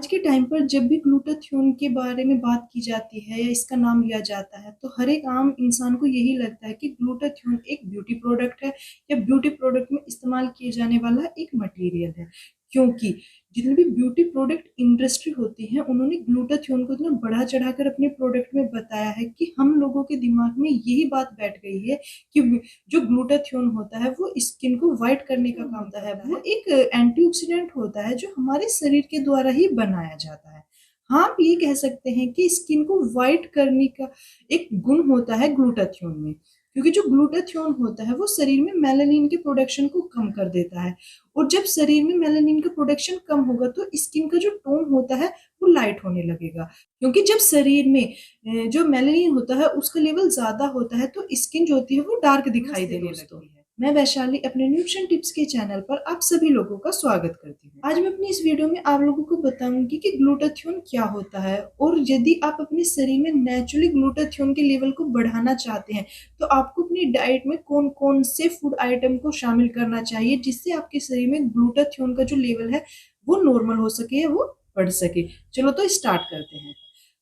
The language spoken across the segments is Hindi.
आज के टाइम पर जब भी ग्लूटाथियोन के बारे में बात की जाती है या इसका नाम लिया जाता है, तो हर एक आम इंसान को यही लगता है कि ग्लूटाथियोन एक ब्यूटी प्रोडक्ट है या ब्यूटी प्रोडक्ट में इस्तेमाल किए जाने वाला एक मटेरियल है। क्योंकि जितनी भी ब्यूटी प्रोडक्ट इंडस्ट्री होती है, उन्होंने ग्लूटाथियोन को इतना बढ़ा चढ़ाकर अपने प्रोडक्ट में बताया है कि हम लोगों के दिमाग में यही बात बैठ गई है कि जो ग्लूटाथियोन होता है वो स्किन को व्हाइट करने का काम होता है। वो एक एंटीऑक्सीडेंट होता है जो हमारे शरीर के द्वारा ही बनाया जाता है। हाँ, आप ये कह सकते हैं कि स्किन को व्हाइट करने का एक गुण होता है ग्लूटाथियोन में, क्योंकि जो ग्लूटाथियोन होता है वो शरीर में मेलानिन के प्रोडक्शन को कम कर देता है। और जब शरीर में मेलानिन का प्रोडक्शन कम होगा तो स्किन का जो टोन होता है वो लाइट होने लगेगा, क्योंकि जब शरीर में जो मेलानिन होता है उसका लेवल ज्यादा होता है तो स्किन जो होती है वो डार्क दिखाई देने लगती है। मैं वैशाली अपने न्यूट्रिशन टिप्स के चैनल पर आप सभी लोगों का स्वागत करती हूँ। आज मैं अपनी इस वीडियो में आप लोगों को बताऊंगी कि ग्लूटाथियोन क्या होता है, और यदि आप अपने शरीर में नेचुरली ग्लूटाथियोन के लेवल को बढ़ाना चाहते हैं तो आपको अपनी डाइट में कौन कौन से फूड आइटम को शामिल करना चाहिए जिससे आपके शरीर में ग्लूटाथियोन का जो लेवल है वो नॉर्मल हो सके या वो बढ़ सके। चलो तो स्टार्ट करते हैं।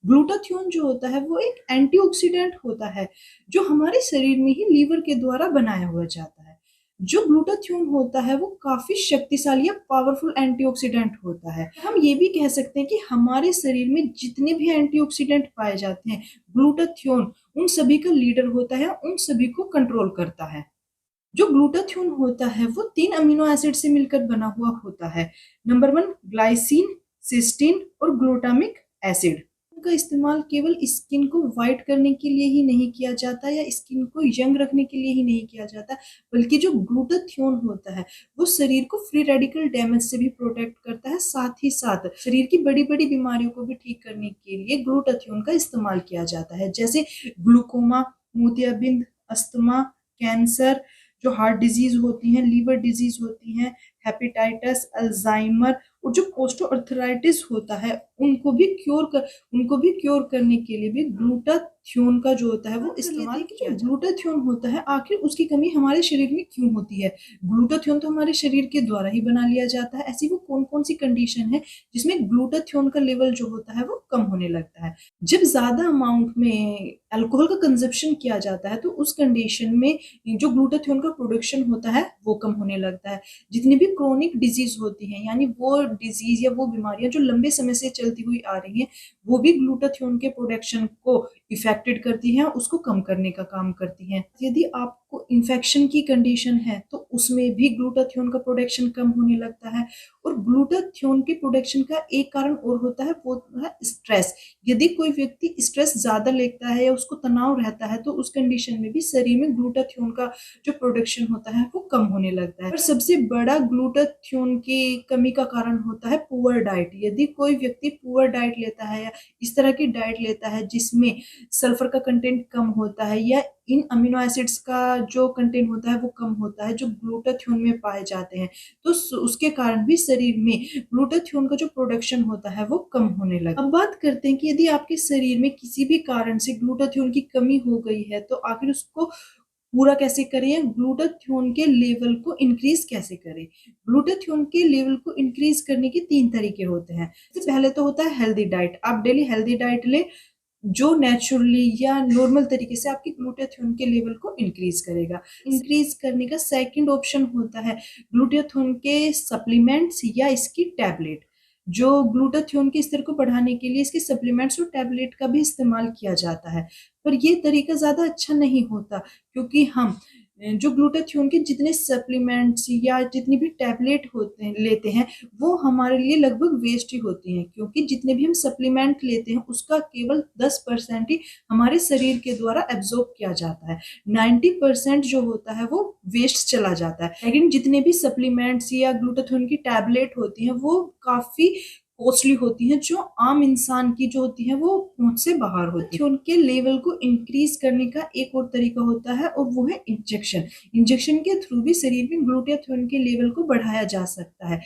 ग्लूटाथियोन जो होता है वो एक एंटीऑक्सीडेंट होता है जो हमारे शरीर में ही लीवर के द्वारा बनाया हुआ जाता है। जो ग्लूटाथियोन होता है वो काफी शक्तिशाली या पावरफुल एंटीऑक्सीडेंट होता है। हम ये भी कह सकते हैं कि हमारे शरीर में जितने भी एंटीऑक्सीडेंट पाए जाते हैं, ग्लूटाथियोन उन सभी का लीडर होता है, उन सभी को कंट्रोल करता है। जो ग्लूटाथियोन होता है वो 3 अमीनो एसिड से मिलकर बना हुआ होता है। नंबर 1 ग्लाइसिन, सिस्टीन और ग्लूटामिक एसिड। का इस्तेमाल केवल स्किन को व्हाइट करने के लिए ही नहीं किया जाता या स्किन को यंग रखने के लिए ही नहीं किया जाता, बल्कि जो ग्लूटाथियोन होता है वो शरीर को फ्री रेडिकल डैमेज से भी प्रोटेक्ट करता है। साथ ही साथ शरीर की बड़ी बड़ी बीमारियों को भी ठीक करने के लिए ग्लूटाथियोन का इस्तेमाल किया जाता है, जैसे ग्लूकोमा, मोतियाबिंद, अस्थमा, कैंसर, जो हार्ट डिजीज होती हैं, लीवर डिजीज होती हैं, हेपेटाइटिस, अल्जाइमर और जो पोस्टोआर्थराइटिस होता है उनको भी क्योर करने के लिए भी ग्लूटाथियोन का जो होता है वो इस्तेमाल किया जाता है। ग्लूटाथियोन होता है, आखिर उसकी कमी हमारे शरीर में क्यों होती है? ग्लूटाथियोन तो हमारे शरीर के द्वारा ही बना लिया जाता है। ऐसी वो कौन कौन सी कंडीशन है जिसमें ग्लूटाथियोन का लेवल जो होता है वो कम होने लगता है? जब ज्यादा अमाउंट में अल्कोहल का कंजप्शन किया जाता है तो उस कंडीशन में जो ग्लूटाथियोन का प्रोडक्शन होता है वो कम होने लगता है। जितनी भी क्रोनिक डिजीज होती हैं, यानी वो डिजीज या वो बीमारियां जो लंबे समय से चलती हुई आ रही हैं, वो भी ग्लूटाथियोन के प्रोडक्शन को इफेक्टेड करती हैं, उसको कम करने का काम करती हैं। यदि आपको इन्फेक्शन की कंडीशन है तो उसमें भी ग्लूटाथियोन का प्रोडक्शन कम होने लगता है। और ग्लूटाथियोन के प्रोडक्शन का एक कारण और होता है, वो है स्ट्रेस। यदि कोई व्यक्ति स्ट्रेस ज्यादा लेता है या उसको तनाव रहता है तो उस कंडीशन में भी शरीर में ग्लूटाथियोन का जो प्रोडक्शन होता है वो कम होने लगता है। और सबसे बड़ा ग्लूटाथियोन की कमी का कारण होता है पुअर डाइट। यदि कोई व्यक्ति पुअर डाइट लेता है या इस तरह की डाइट लेता है जिसमें सल्फर का कंटेंट कम होता है या इन अमीनो एसिड्स का जो कंटेंट होता है वो कम होता है जो ग्लूटाथियोन में पाए जाते हैं, तो उसके कारण भी शरीर में ग्लूटाथियोन का जो प्रोडक्शन होता है वो कम होने लगा। अब बात करते हैं कि यदि आपके शरीर में किसी भी कारण से ग्लूटाथियोन की कमी हो गई है तो आखिर उसको पूरा कैसे करें, ग्लूटाथियोन के लेवल को इंक्रीज कैसे करें? ग्लूटाथियोन के लेवल को इंक्रीज करने के 3 तरीके होते हैं। सबसे पहले तो होता है हेल्दी डाइट। आप डेली हेल्दी डाइट ले जो नेचुरली या नॉर्मल तरीके से आपकी ग्लूटाथियोन के लेवल को इंक्रीज करेगा। इंक्रीज करने का सेकंड ऑप्शन होता है ग्लूटाथियोन के सप्लीमेंट्स या इसकी टैबलेट। जो ग्लूटाथियोन के स्तर को बढ़ाने के लिए इसके सप्लीमेंट्स और टैबलेट का भी इस्तेमाल किया जाता है, पर ये तरीका ज्यादा अच्छा नहीं होता, क्योंकि हम जो ग्लूटाथियोन के जितने सप्लीमेंट्स या जितनी भी टैबलेट होते हैं लेते हैं वो हमारे लिए लगभग वेस्ट ही होती हैं, क्योंकि जितने भी हम सप्लीमेंट लेते हैं उसका केवल 10% ही हमारे शरीर के द्वारा एब्जॉर्ब किया जाता है। 90% जो होता है वो वेस्ट चला जाता है। लेकिन जितने भी सप्लीमेंट्स या ग्लूटाथियोन की टैबलेट होती हैं वो काफी कॉस्टली होती हैं, जो आम इंसान की जो होती है वो पहुंच से बाहर होती है। उनके लेवल को इंक्रीज करने का एक और तरीका होता है और वो है इंजेक्शन। इंजेक्शन के थ्रू भी शरीर में ग्लूटाथियोन के लेवल को बढ़ाया जा सकता है,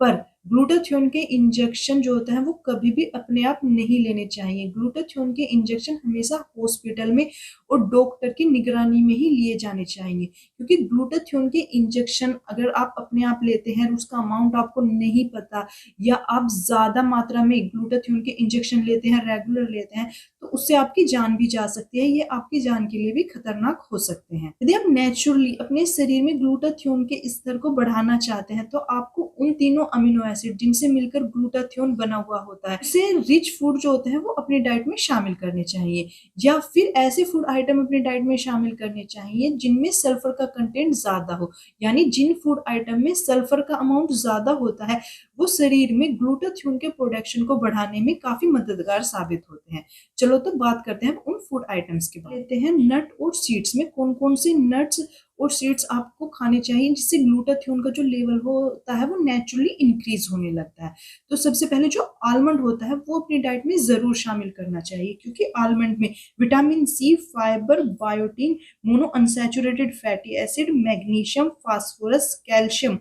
पर ग्लूटाथियोन के इंजेक्शन जो होता है वो कभी भी अपने आप नहीं लेने चाहिए। ग्लूटाथियोन के इंजेक्शन हमेशा हॉस्पिटल में और डॉक्टर की निगरानी में ही लिए जाने चाहिए, क्योंकि ग्लूटाथियोन के इंजेक्शन अगर आप अपने आप लेते हैं और उसका अमाउंट आपको नहीं पता, या आप ज्यादा मात्रा में ग्लूटाथियोन के इंजेक्शन लेते हैं, रेगुलर लेते हैं, तो उससे आपकी जान भी जा सकती है। ये आपकी जान के लिए भी खतरनाक हो सकते हैं। यदि आप नेचुरली अपने शरीर में ग्लूटाथियोन के स्तर को बढ़ाना चाहते हैं, तो आपको उन तीनों अमीनो एसिड जिनसे मिलकर ग्लूटाथियोन बना हुआ होता है, से रिच फूड जो होते हैं वो अपनी डाइट में शामिल करने चाहिए, या फिर ऐसे फूड आइटम अपनी डाइट में शामिल करने चाहिए जिनमें सल्फर का कंटेंट ज्यादा हो। यानी जिन फूड आइटम में सल्फर का अमाउंट ज्यादा होता है वो शरीर में ग्लूटाथियोन के प्रोडक्शन को बढ़ाने में काफी मददगार साबित होते हैं। चलो तो बात करते हैं उन फूड आइटम्स के बारे में। लेते हैं नट और सीड्स में कौन कौन से नट्स और सीड्स आपको खाने चाहिए जिससे ग्लूटाथियोन का जो लेवल होता है वो नेचुरली इंक्रीज होने लगता है। तो सबसे पहले जो आलमंड होता है वो अपनी डाइट में जरूर शामिल करना चाहिए, क्योंकि आलमंड में vitamin C, fibre, biotin, monounsaturated fatty acid, magnesium, phosphorus, calcium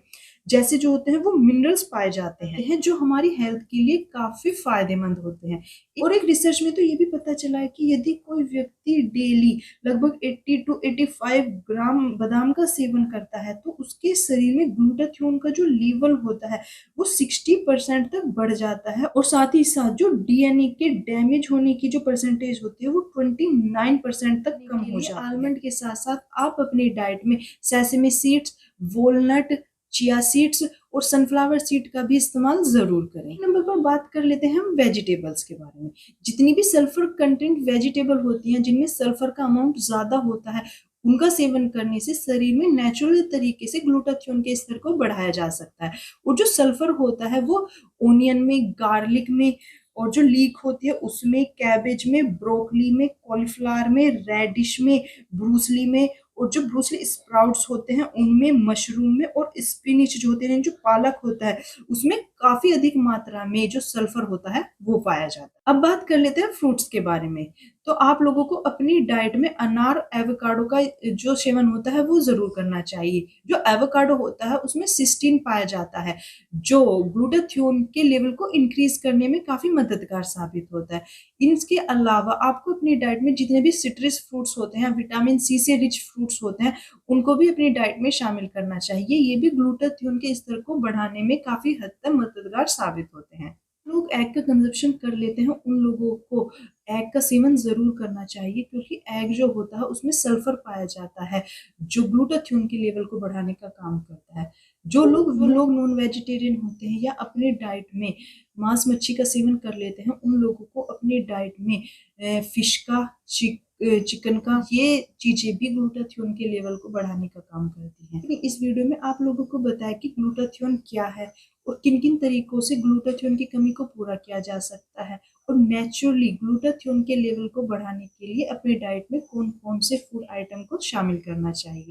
जैसे जो होते हैं वो मिनरल्स पाए जाते हैं जो हमारी हेल्थ के लिए काफी फायदेमंद होते हैं। और एक रिसर्च में तो ये भी पता चला है कि यदि कोई व्यक्ति डेली लगभग 80 टू 85 ग्राम बादाम का सेवन करता है तो उसके शरीर में ग्लूटाथियोन का जो लेवल होता है वो 60% तक बढ़ जाता है, और साथ ही साथ जो डीएनए के डैमेज होने की जो परसेंटेज होती है वो 29% तक कम हो जाती है। आलमंड के साथ साथ आप अपनी डाइट में sesame seeds, walnut, chia seeds और सनफ्लावर सीड का भी इस्तेमाल जरूर करें। नंबर पर बात कर लेते हैं हम वेजिटेबल्स के बारे में। जितनी भी सल्फर कंटेंट वेजिटेबल होती हैं जिनमें सल्फर का अमाउंट ज्यादा होता है, उनका सेवन करने से शरीर में नेचुरल तरीके से ग्लूटाथियोन के स्तर को बढ़ाया जा सकता है। और जो सल्फर होता है वो ओनियन में, गार्लिक में, और जो लीक होती है उसमें, कैबेज में, ब्रोकली में, कॉलीफ्लावर में, रेडिश में, ब्रूसली में, और जो ब्रूसली स्प्राउट्स होते हैं उनमें, मशरूम में, और स्पिनिच जो होते हैं, जो पालक होता है उसमें काफी अधिक मात्रा में जो सल्फर होता है वो पाया जाता है। अब बात कर लेते हैं फ्रूट्स के बारे में। तो आप लोगों को अपनी डाइट में अनार, एवोकाडो का जो सेवन होता है वो जरूर करना चाहिए। जो एवोकाडो होता है उसमें सिस्टीन पाया जाता है जो ग्लूटाथियोन के लेवल को इंक्रीज करने में काफी मददगार साबित होता है। इसके अलावा आपको अपनी डाइट में जितने भी सिट्रस फ्रूट्स होते हैं, विटामिन सी से रिच फ्रूट्स होते हैं, उनको भी अपनी डाइट में शामिल करना चाहिए। ये भी ग्लूटाथियोन के स्तर को बढ़ाने में काफी हद तक मददगार साबित होते हैं। लोग एग का कंजप्शन कर लेते हैं, उन लोगों को एग का सेवन जरूर करना चाहिए, क्योंकि एग जो होता है उसमें सल्फर पाया जाता है जो ग्लूटाथियोन के लेवल को बढ़ाने का काम करता है। जो लोग नॉन वेजिटेरियन होते हैं या अपने डाइट में मांस मच्छी का सेवन कर लेते हैं, उन लोगों को अपनी डाइट में फिश का, चिकन का, ये चीजें भी ग्लूटाथियोन के लेवल को बढ़ाने का काम करती हैं। लेकिन इस वीडियो में आप लोगों को बताया कि ग्लूटाथियोन क्या है और किन किन तरीकों से ग्लूटाथियोन की कमी को पूरा किया जा सकता है, और नेचुरली ग्लूटाथियोन के लेवल को बढ़ाने के लिए अपनी डाइट में कौन कौन से फूड आइटम को शामिल करना चाहिए।